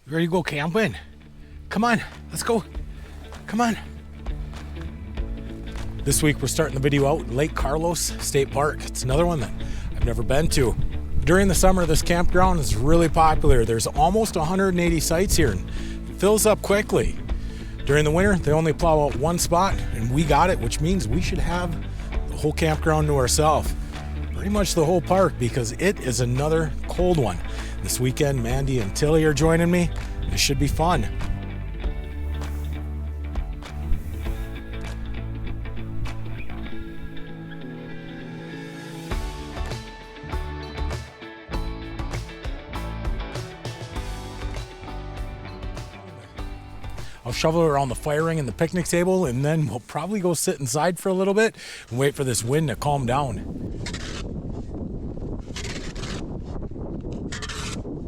Ready to go camping? Come on, let's go. Come on. This week we're starting the video out in Lake Carlos State Park. It's another one that I've never been to. During the summer, this campground is really popular. There's almost 180 sites here and it fills up quickly. During the winter, they only plow out one spot and we got it, which means we should have the whole campground to ourselves. Pretty much the whole park because it is another cold one. This weekend, Mandy and Tilli are joining me. This should be fun. I'll shovel around the fire ring and the picnic table, and then we'll probably go sit inside for a little bit and wait for this wind to calm down.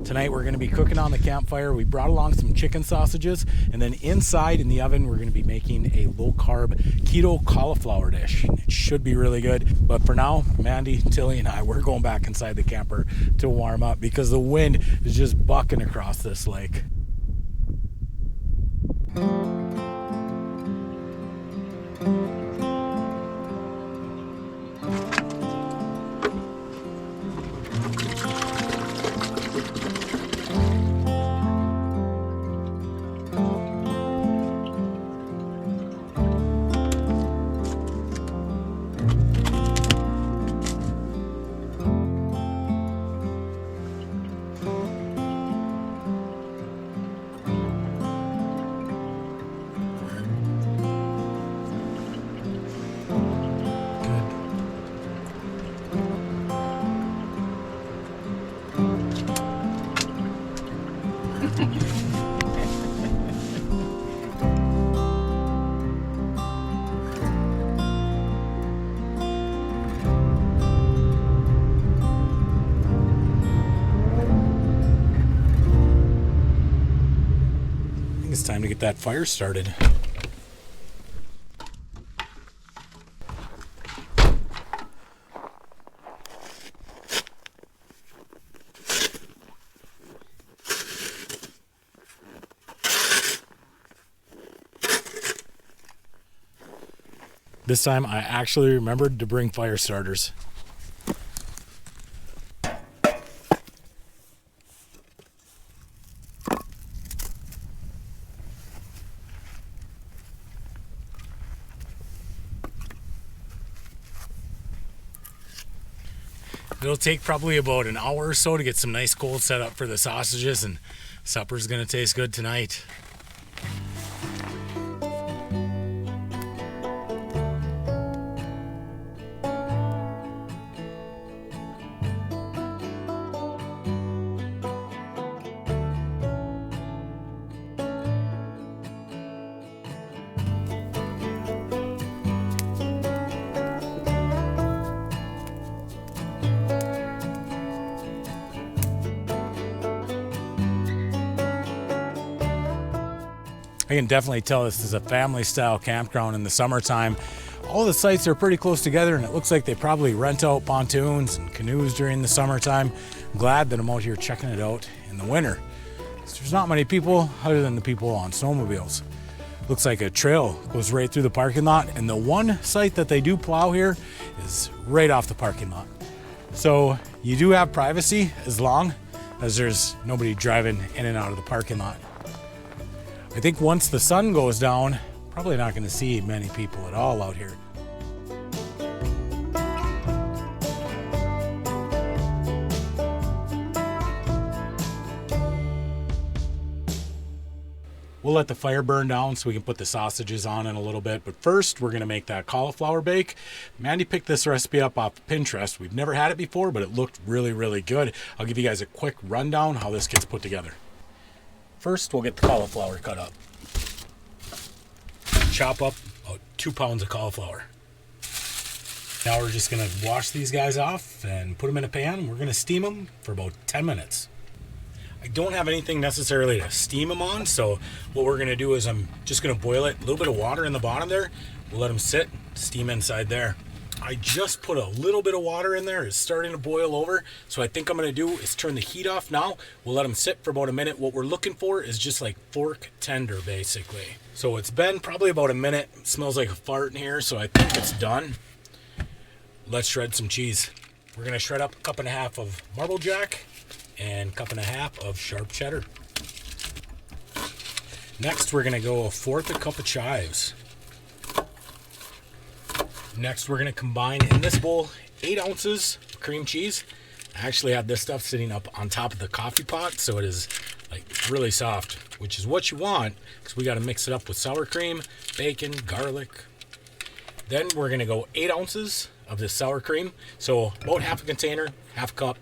Tonight we're going to be cooking on the campfire. We brought along some chicken sausages, and then inside in the oven we're going to be making a low-carb keto cauliflower dish. It should be really good, but for now, Mandy, Tilli, and I, we're going back inside the camper to warm up because the wind is just bucking across this lake. It's time to get that fire started. This time I actually remembered to bring fire starters. It'll take probably about an hour or so to get some nice cold set up for the sausages, and supper's gonna taste good tonight. I can definitely tell this is a family style campground in the summertime. All the sites are pretty close together and it looks like they probably rent out pontoons and canoes during the summertime. I'm glad that I'm out here checking it out in the winter. There's not many people other than the people on snowmobiles. Looks like a trail goes right through the parking lot, and the one site that they do plow here is right off the parking lot. So you do have privacy as long as there's nobody driving in and out of the parking lot. I think once the sun goes down, probably not going to see many people at all out here. We'll let the fire burn down so we can put the sausages on in a little bit. But first, we're going to make that cauliflower bake. Mandy picked this recipe up off Pinterest. We've never had it before, but it looked really, really good. I'll give you guys a quick rundown how this gets put together. First, we'll get the cauliflower cut up. Chop up about 2 pounds of cauliflower. Now we're just going to wash these guys off and put them in a pan. We're going to steam them for about 10 minutes. I don't have anything necessarily to steam them on, so what we're going to do is I'm just going to boil it. A little bit of water in the bottom there. We'll let them sit, steam inside there. I just put a little bit of water in there. It's starting to boil over. So I think I'm going to do is turn the heat off now. We'll let them sit for about a minute. What we're looking for is just like fork tender, basically. So it's been probably about a minute. It smells like a fart in here, so I think it's done. Let's shred some cheese. We're going to shred up 1.5 cups of Marble Jack and 1.5 cups of sharp cheddar. Next, we're going to go 1/4 cup of chives. Next, we're going to combine in this bowl 8 ounces of cream cheese. I actually had this stuff sitting up on top of the coffee pot, so it is like really soft, which is what you want because we got to mix it up with sour cream, bacon, garlic. Then we're going to go 8 ounces of this sour cream, so about half a container, half a cup.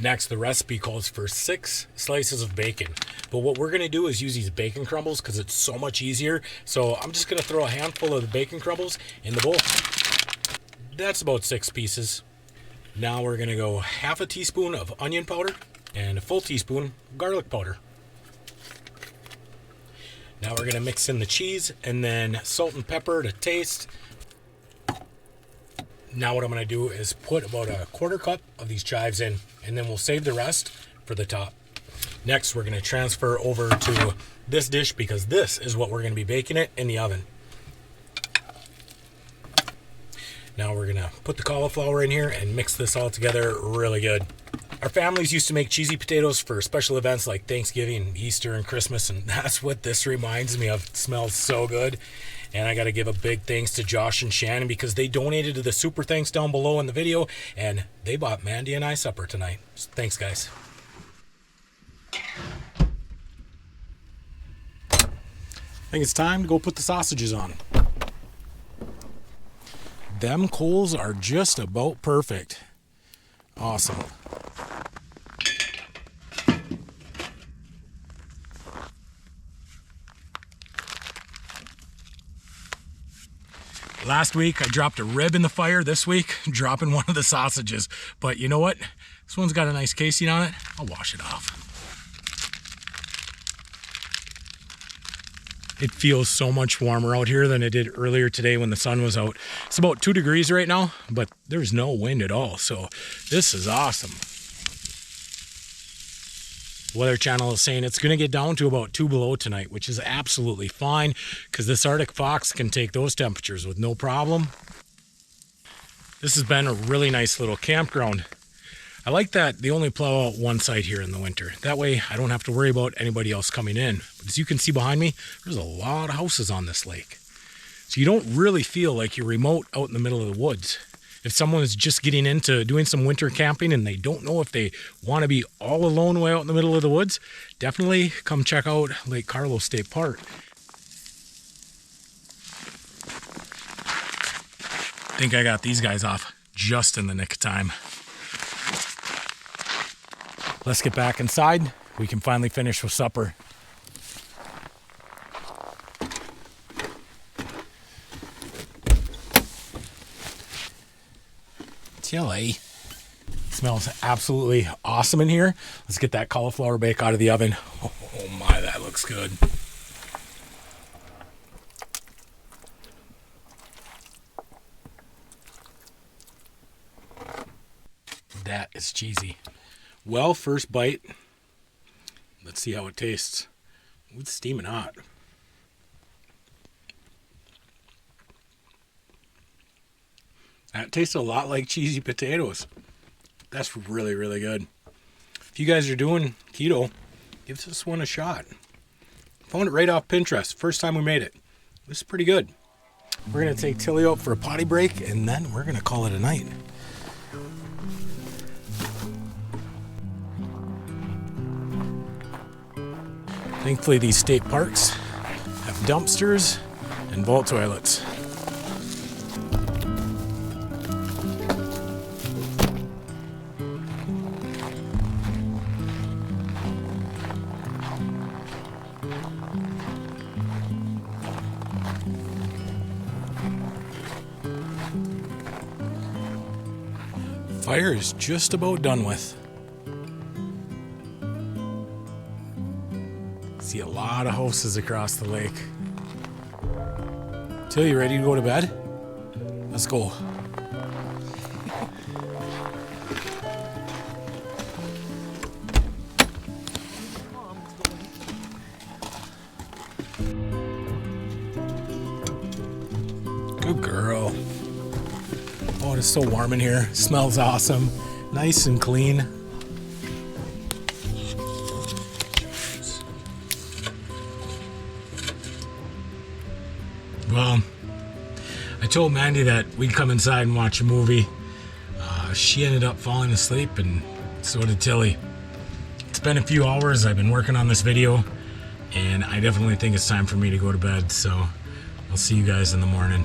Next, the recipe calls for 6 slices of bacon. But what we're going to do is use these bacon crumbles because it's so much easier. So I'm just going to throw a handful of the bacon crumbles in the bowl. That's about 6 pieces. Now we're going to go 1/2 teaspoon of onion powder and a full teaspoon of garlic powder. Now we're going to mix in the cheese and then salt and pepper to taste. Now what I'm going to do is put about 1/4 cup of these chives in, and then we'll save the rest for the top. Next, we're going to transfer over to this dish because this is what we're going to be baking it in the oven. Now we're going to put the cauliflower in here and mix this all together really good. Our families used to make cheesy potatoes for special events like Thanksgiving, Easter, and Christmas, and that's what this reminds me of. It smells so good. And I got to give a big thanks to Josh and Shannon because they donated to the super thanks down below in the video, and they bought Mandy and I supper tonight. So thanks, guys. I think it's time to go put the sausages on. Them coals are just about perfect. Awesome. Last week, I dropped a rib in the fire. This week, dropping one of the sausages. But you know what? This one's got a nice casing on it. I'll wash it off. It feels so much warmer out here than it did earlier today when the sun was out. It's about 2 degrees right now, but there's no wind at all. So this is awesome. Weather Channel is saying it's going to get down to about 2 below tonight, which is absolutely fine because this Arctic fox can take those temperatures with no problem. This has been a really nice little campground. I like that they only plow out one side here in the winter. That way I don't have to worry about anybody else coming in. But as you can see behind me, there's a lot of houses on this lake. So you don't really feel like you're remote out in the middle of the woods. If someone is just getting into doing some winter camping and they don't know if they want to be all alone way out in the middle of the woods, definitely come check out Lake Carlos State Park. I think I got these guys off just in the nick of time. Let's get back inside. We can finally finish with supper. Tilli. Smells absolutely awesome in here. Let's get that cauliflower bake out of the oven. Oh my, that looks good. That is cheesy. Well, first bite. Let's see how it tastes. It's steaming hot. That tastes a lot like cheesy potatoes. That's really, really good. If you guys are doing keto, give this one a shot. Found it right off Pinterest. First time we made it. This is pretty good. We're going to take Tilly out for a potty break, and then we're going to call it a night. Thankfully, these state parks have dumpsters and vault toilets. Fire is just about done with. See a lot of houses across the lake. Till you ready to go to bed? Let's go. Good girl. Oh, it is so warm in here. Smells awesome. Nice and clean. Well, I told Mandy that we'd come inside and watch a movie. She ended up falling asleep, and so did Tilly. It's been a few hours. I've been working on this video, and I definitely think it's time for me to go to bed, so I'll see you guys in the morning.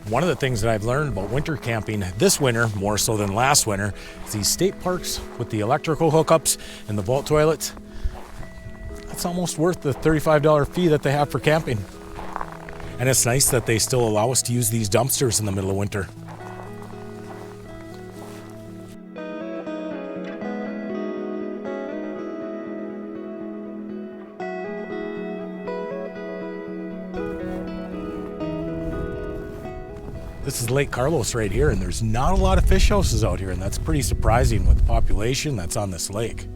One of the things that I've learned about winter camping this winter, more so than last winter, is these state parks with the electrical hookups and the vault toilets. That's almost worth the $35 fee that they have for camping. And it's nice that they still allow us to use these dumpsters in the middle of winter. This is Lake Carlos right here, and there's not a lot of fish houses out here, and that's pretty surprising with the population that's on this lake.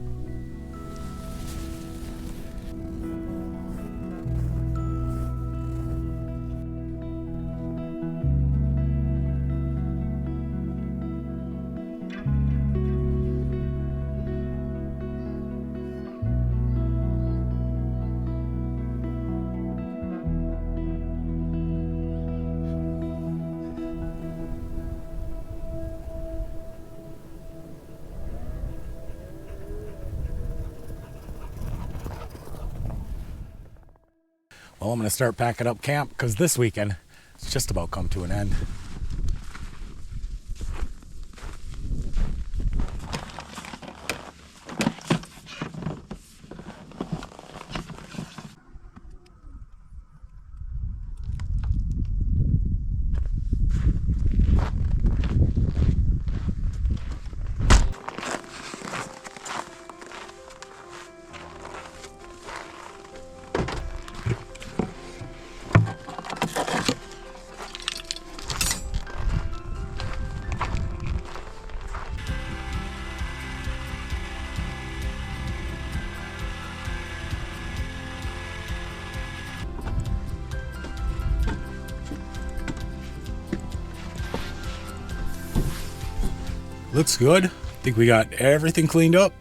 Well, I'm going to start packing up camp because this weekend it's just about come to an end. Looks good. I think we got everything cleaned up.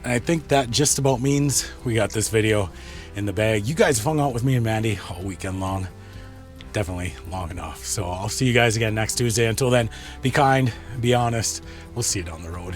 And I think that just about means we got this video in the bag. You guys have hung out with me and Mandy all weekend long. Definitely long enough. So I'll see you guys again next Tuesday. Until then, be kind, be honest. We'll see you down the road.